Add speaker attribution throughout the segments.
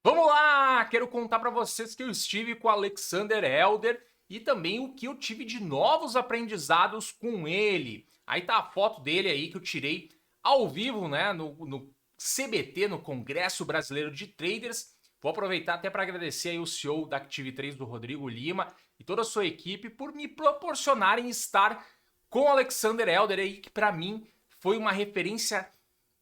Speaker 1: Vamos lá! Quero contar para vocês que eu estive com o Alexander Elder e também o que eu tive de novos aprendizados com ele. Aí tá a foto dele aí que eu tirei ao vivo, né, no CBT, no Congresso Brasileiro de Traders. Vou aproveitar até para agradecer aí o CEO da Active3, do Rodrigo Lima, e toda a sua equipe por me proporcionarem estar com o Alexander Elder aí, que para mim foi uma referência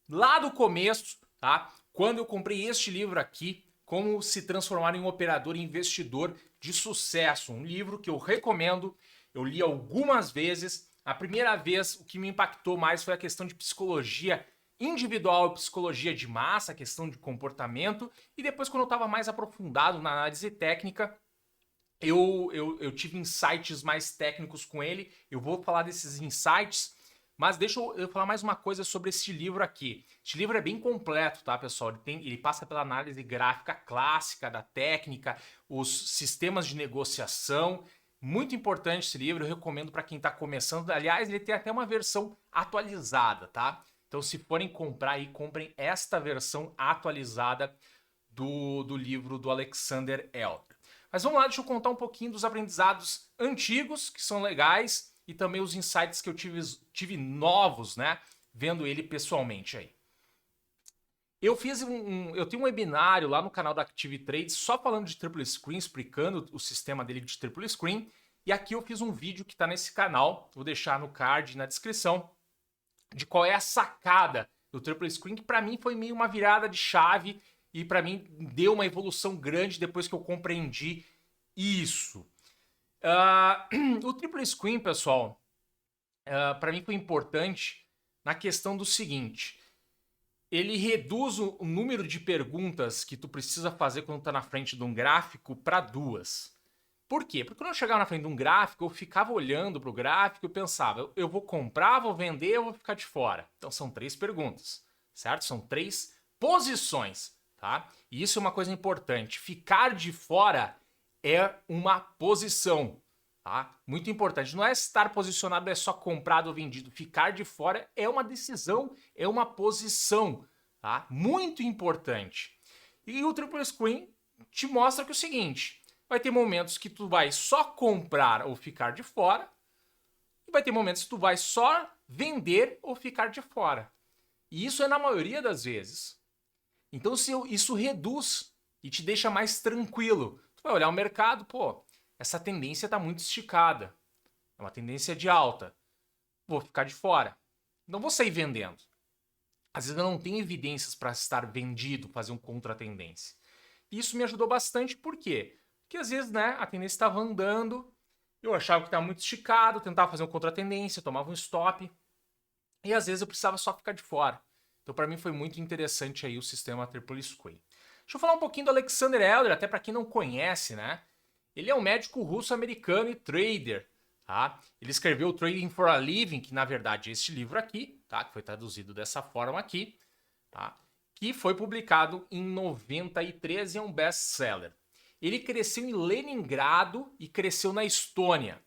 Speaker 1: lá do começo, tá? Quando eu comprei este livro aqui, Como se transformar em um operador e investidor de sucesso, um livro que eu recomendo, eu li algumas vezes. A primeira vez, o que me impactou mais foi a questão de psicologia individual e psicologia de massa, a questão de comportamento, e depois, quando eu estava mais aprofundado na análise técnica, eu tive insights mais técnicos com ele. Eu vou falar desses insights, mas deixa eu falar mais uma coisa sobre esse livro aqui. Este livro é bem completo, tá, pessoal? Ele passa pela análise gráfica clássica da técnica, os sistemas de negociação. Muito importante esse livro, eu recomendo para quem está começando. Aliás, ele tem até uma versão atualizada, tá? Então, se forem comprar aí, comprem esta versão atualizada do livro do Alexander Elder. Mas vamos lá, deixa eu contar um pouquinho dos aprendizados antigos, que são legais, e também os insights que eu tive novos, né? Vendo ele pessoalmente aí. Eu tenho um webinário lá no canal da Active Trade só falando de Triple Screen, explicando o sistema dele de Triple Screen. E aqui eu fiz um vídeo que está nesse canal, vou deixar no card e na descrição, de qual é a sacada do Triple Screen, que para mim foi meio uma virada de chave e para mim deu uma evolução grande depois que eu compreendi isso. O Triple Screen, pessoal, para mim foi importante na questão do seguinte: ele reduz o número de perguntas que tu precisa fazer quando tá na frente de um gráfico para duas. Por quê? Porque quando eu chegava na frente de um gráfico, eu ficava olhando para o gráfico e pensava, eu vou comprar, vou vender, eu vou ficar de fora. Então são 3 perguntas, certo? São 3 posições, tá? E isso é uma coisa importante. Ficar de fora é uma posição, tá? Muito importante. Não é estar posicionado, é só comprado ou vendido. Ficar de fora é uma decisão, é uma posição, tá? Muito importante. E o Triple Screen te mostra que é o seguinte: vai ter momentos que tu vai só comprar ou ficar de fora, e vai ter momentos que tu vai só vender ou ficar de fora. E isso é na maioria das vezes. Então isso reduz e te deixa mais tranquilo. Tu vai olhar o mercado, pô, essa tendência está muito esticada. É uma tendência de alta. Vou ficar de fora. Não vou sair vendendo. Às vezes eu não tenho evidências para estar vendido, fazer um contra-tendência. Isso me ajudou bastante, por quê? Porque às vezes, né, a tendência estava andando, eu achava que estava muito esticado, tentava fazer um contra-tendência, tomava um stop, e às vezes eu precisava só ficar de fora. Então, para mim foi muito interessante aí o sistema Triple Screen. Deixa eu falar um pouquinho do Alexander Elder, até para quem não conhece, né? Ele é um médico russo-americano e trader, tá? Ele escreveu Trading for a Living, que na verdade é este livro aqui, tá? Que foi traduzido dessa forma aqui, tá? Que foi publicado em 93 e é um best-seller. Ele cresceu em Leningrado e cresceu na Estônia.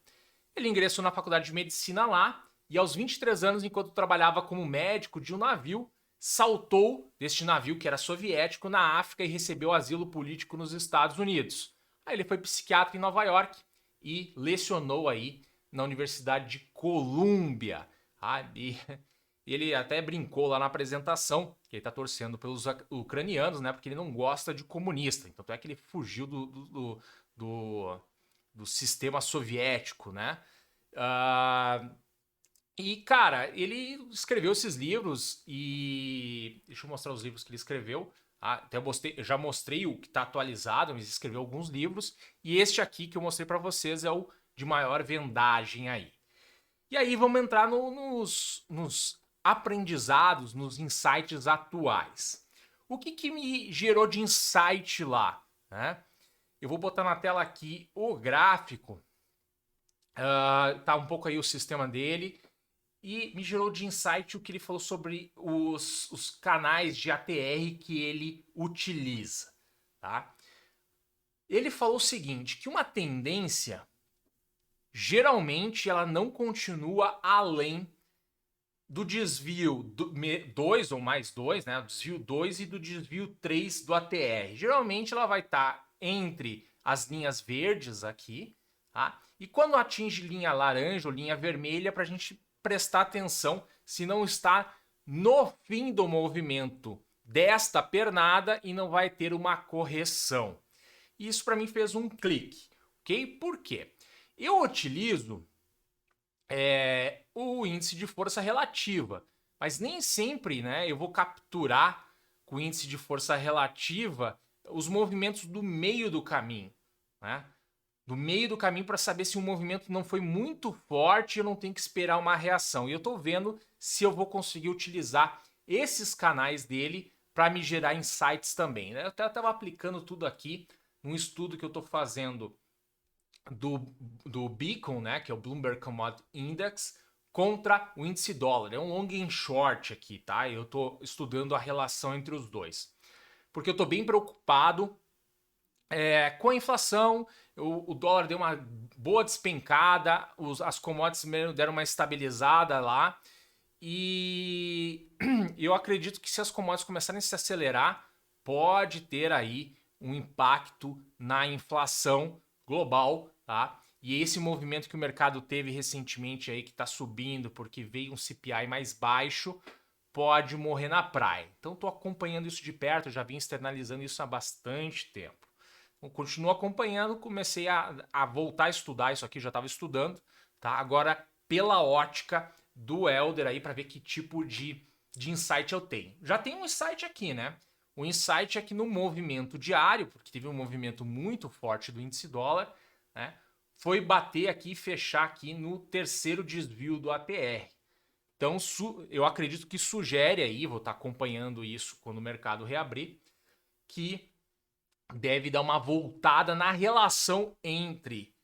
Speaker 1: Ele ingressou na faculdade de medicina lá e aos 23 anos, enquanto trabalhava como médico de um navio, saltou deste navio que era soviético na África e recebeu asilo político nos Estados Unidos. Aí ele foi psiquiatra em Nova York e lecionou aí na Universidade de Colômbia. E ele até brincou lá na apresentação que ele está torcendo pelos ucranianos, né? Porque ele não gosta de comunista. Então é que ele fugiu do sistema soviético, né? E, cara, ele escreveu esses livros e... Deixa eu mostrar os livros que ele escreveu. Até eu já mostrei o que está atualizado, mas escreveu alguns livros. E este aqui que eu mostrei para vocês é o de maior vendagem aí. E aí vamos entrar nos aprendizados, nos insights atuais. O que me gerou de insight lá, né? Eu vou botar na tela aqui o gráfico. Tá um pouco aí o sistema dele. E me gerou de insight o que ele falou sobre os canais de ATR que ele utiliza, tá? Ele falou o seguinte, que uma tendência, geralmente, ela não continua além do desvio 2 ou mais 2, né? Do desvio 2 e do desvio 3 do ATR. Geralmente ela vai estar entre as linhas verdes aqui, tá? E quando atinge linha laranja ou linha vermelha, para a gente prestar atenção se não está no fim do movimento desta pernada e não vai ter uma correção. Isso para mim fez um clique, ok? Por quê? Eu utilizo o índice de força relativa, mas nem sempre, né, eu vou capturar com o índice de força relativa os movimentos do meio do caminho, né? Do meio do caminho para saber se o movimento não foi muito forte e eu não tenho que esperar uma reação. E eu estou vendo se eu vou conseguir utilizar esses canais dele para me gerar insights também. Eu até estava aplicando tudo aqui num estudo que eu estou fazendo do Beacon, né, que é o Bloomberg Commodity Index, contra o índice dólar. É um long and short aqui, tá? Eu estou estudando a relação entre os dois. Porque eu estou bem preocupado com a inflação, o dólar deu uma boa despencada, as commodities deram uma estabilizada lá, e eu acredito que se as commodities começarem a se acelerar, pode ter aí um impacto na inflação global, tá? E esse movimento que o mercado teve recentemente aí, que está subindo porque veio um CPI mais baixo, pode morrer na praia. Então estou acompanhando isso de perto, já vim externalizando isso há bastante tempo. Então, continuo acompanhando, comecei a voltar a estudar isso aqui, já estava estudando, tá? Agora pela ótica do Elder aí para ver que tipo de insight eu tenho. Já tem um insight aqui, né? O insight é que no movimento diário, porque teve um movimento muito forte do índice dólar, né? Foi bater aqui e fechar aqui no terceiro desvio do ATR. Então, eu acredito que sugere aí, vou estar acompanhando isso quando o mercado reabrir, que deve dar uma voltada na relação entre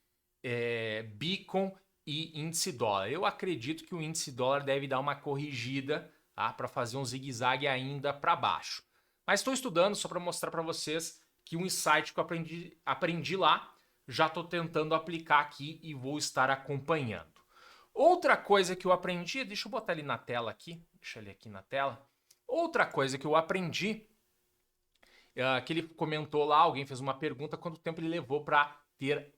Speaker 1: Beacon e índice dólar. Eu acredito que o índice dólar deve dar uma corrigida, tá, para fazer um zigue-zague ainda para baixo. Mas estou estudando só para mostrar para vocês que um insight que eu aprendi lá, já estou tentando aplicar aqui e vou estar acompanhando. Outra coisa que eu aprendi, deixa eu botar ele na tela aqui, deixa ele aqui na tela. Outra coisa que eu aprendi, que ele comentou lá, alguém fez uma pergunta, quanto tempo ele levou para ter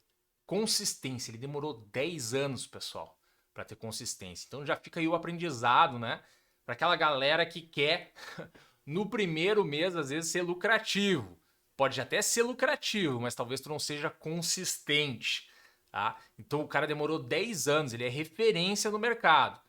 Speaker 1: consistência. Ele demorou 10 anos, pessoal, para ter consistência. Então já fica aí o aprendizado, né? Para aquela galera que quer, no primeiro mês, às vezes, ser lucrativo. Pode até ser lucrativo, mas talvez tu não seja consistente. Tá? Então o cara demorou 10 anos, ele é referência no mercado.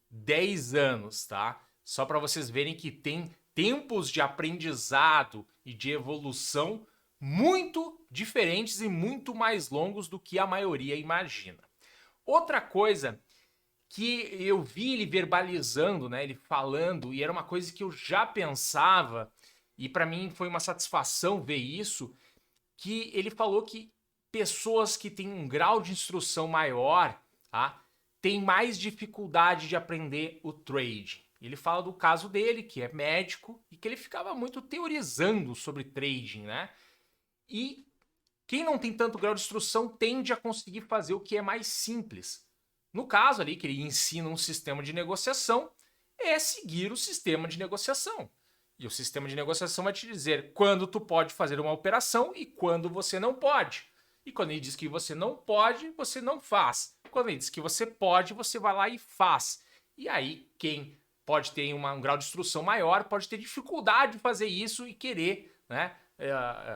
Speaker 1: 10 anos, tá? Só para vocês verem que tem tempos de aprendizado e de evolução muito diferentes e muito mais longos do que a maioria imagina. Outra coisa que eu vi ele verbalizando, né, ele falando, e era uma coisa que eu já pensava, e para mim foi uma satisfação ver isso, que ele falou que pessoas que têm um grau de instrução maior, tá, têm mais dificuldade de aprender o trade. Ele fala do caso dele, que é médico, e que ele ficava muito teorizando sobre trading, né? E quem não tem tanto grau de instrução tende a conseguir fazer o que é mais simples. No caso ali, que ele ensina um sistema de negociação, é seguir o sistema de negociação. E o sistema de negociação vai te dizer quando tu pode fazer uma operação e quando você não pode. E quando ele diz que você não pode, você não faz. Quando ele diz que você pode, você vai lá e faz. E aí, quem pode ter um grau de instrução maior pode ter dificuldade de fazer isso e querer, né,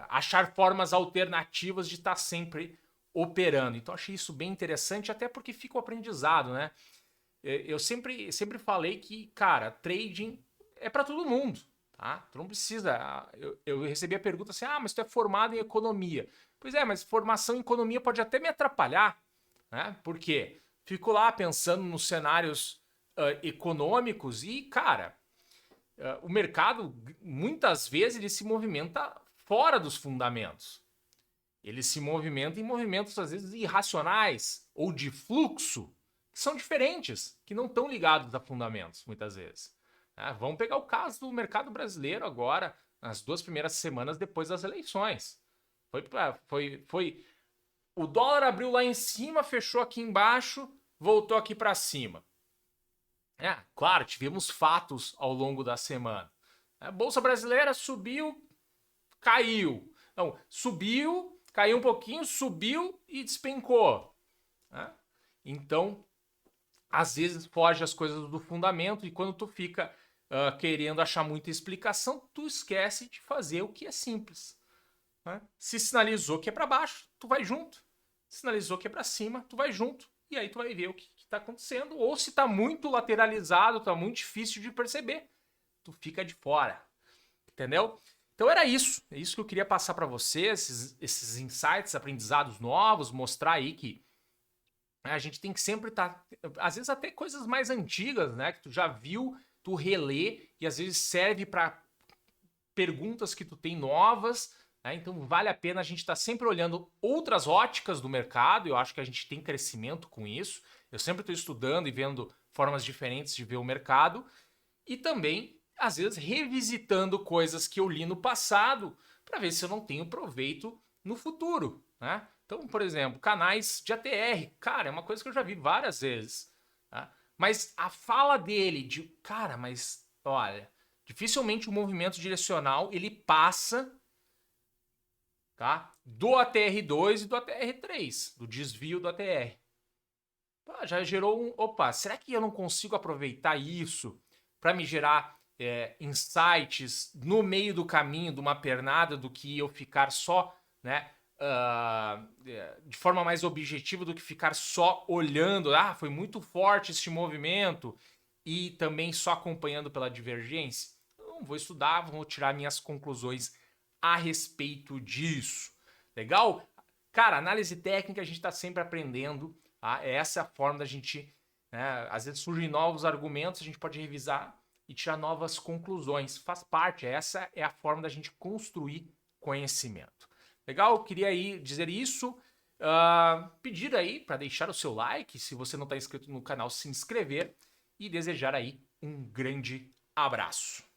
Speaker 1: achar formas alternativas de estar sempre operando. Então, achei isso bem interessante, até porque fica o aprendizado, né? Eu sempre falei que, cara, trading é para todo mundo. Tá? Tu não precisa. Eu recebi a pergunta assim: ah, mas tu é formado em economia. Pois é, mas formação em economia pode até me atrapalhar, né? Por quê? Fico lá pensando nos cenários econômicos e, cara, o mercado muitas vezes ele se movimenta fora dos fundamentos. Ele se movimenta em movimentos às vezes irracionais ou de fluxo, que são diferentes, que não estão ligados a fundamentos, muitas vezes. Vamos pegar o caso do mercado brasileiro agora, nas 2 primeiras semanas depois das eleições. O dólar abriu lá em cima, fechou aqui embaixo, voltou aqui para cima. Claro, tivemos fatos ao longo da semana. A Bolsa Brasileira subiu, caiu. Não, subiu, caiu um pouquinho, subiu e despencou. Né? Então, às vezes foge as coisas do fundamento e quando tu fica querendo achar muita explicação, tu esquece de fazer o que é simples. Né? Se sinalizou que é para baixo, tu vai junto. Sinalizou que é para cima, tu vai junto. E aí tu vai ver o que está acontecendo. Ou se está muito lateralizado, está muito difícil de perceber, tu fica de fora. Entendeu? Então era isso. É isso que eu queria passar para vocês, esses insights, aprendizados novos, mostrar aí que a gente tem que sempre estar, às vezes até coisas mais antigas, né, que tu já viu, tu relê e às vezes serve para perguntas que tu tem novas, né? Então vale a pena a gente estar sempre olhando outras óticas do mercado. Eu acho que a gente tem crescimento com isso. Eu sempre estou estudando e vendo formas diferentes de ver o mercado e também às vezes revisitando coisas que eu li no passado para ver se eu não tenho proveito no futuro, né? Então, por exemplo, canais de ATR, cara, é uma coisa que eu já vi várias vezes, tá? Mas a fala dele de, cara, mas olha, dificilmente o movimento direcional ele passa, tá? Do ATR2 e do ATR3, do desvio do ATR. Já gerou um, opa, será que eu não consigo aproveitar isso para me gerar insights no meio do caminho de uma pernada do que eu ficar só, né, de forma mais objetiva do que ficar só olhando, foi muito forte este movimento e também só acompanhando pela divergência? Então, vou estudar, vou tirar minhas conclusões a respeito disso. Legal? Cara, análise técnica a gente está sempre aprendendo, tá? Essa é a forma da gente, né, às vezes surgem novos argumentos, a gente pode revisar e tirar novas conclusões. Faz parte, essa é a forma da gente construir conhecimento. Legal? Eu queria aí dizer isso. Pedir aí para deixar o seu like, se você não está inscrito no canal, se inscrever e desejar aí um grande abraço.